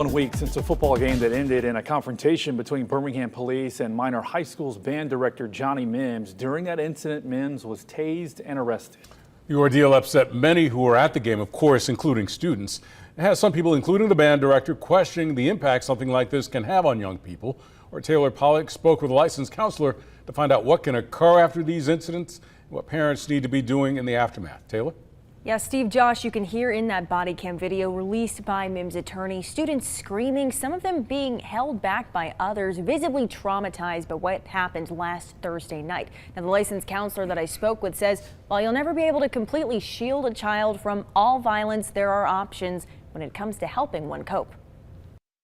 1 week since a football game that ended in a confrontation between Birmingham Police and Minor High School's band director Johnny Mims. During that incident, Mims was tased and arrested. The ordeal upset many who were at the game, of course, including students. It has some people, including the band director, questioning the impact something like this can have on young people. Or Taylor Pollock spoke with a licensed counselor to find out what can occur after these incidents and what parents need to be doing in the aftermath. Taylor? Yeah, Steve, Josh, you can hear in that body cam video released by Mims' attorney, students screaming, some of them being held back by others, visibly traumatized by what happened last Thursday night. Now, the licensed counselor that I spoke with says, while you'll never be able to completely shield a child from all violence, there are options when it comes to helping one cope.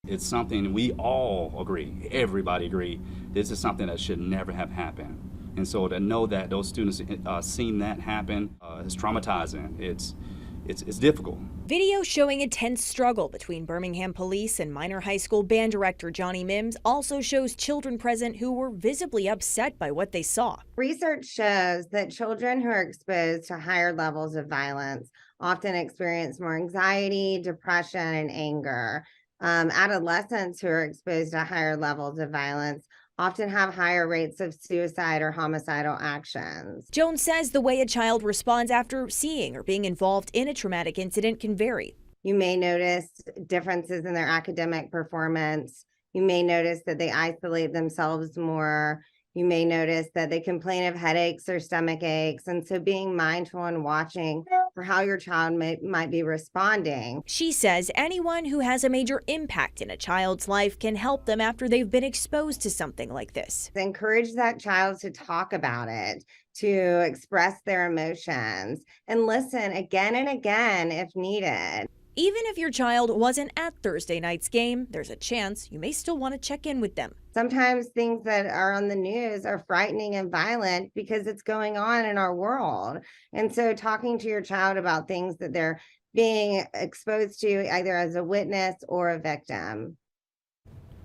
It's something we all agree, everybody agree, this is something that should never have happened. And so to know that those students seen that happen is traumatizing. It's difficult. Video showing a tense struggle between Birmingham Police and Minor High School band director Johnny Mims also shows children present who were visibly upset by what they saw. Research shows that children who are exposed to higher levels of violence often experience more anxiety, depression, and anger. Adolescents who are exposed to higher levels of violence often have higher rates of suicide or homicidal actions. Jones says the way a child responds after seeing or being involved in a traumatic incident can vary. You may notice differences in their academic performance. You may notice that they isolate themselves more. You may notice that they complain of headaches or stomach aches. And so being mindful and watching for how your child might be responding. She says anyone who has a major impact in a child's life can help them after they've been exposed to something like this. Encourage that child to talk about it, to express their emotions, and listen again and again if needed. Even if your child wasn't at Thursday night's game, there's a chance you may still want to check in with them. Sometimes things that are on the news are frightening and violent because it's going on in our world. And so talking to your child about things that they're being exposed to either as a witness or a victim.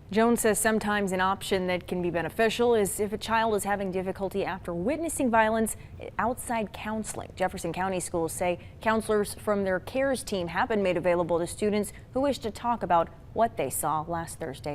Jones says sometimes an option that can be beneficial is if a child is having difficulty after witnessing violence, outside counseling. Jefferson County schools say counselors from their CARES team have been made available to students who wish to talk about what they saw last Thursday.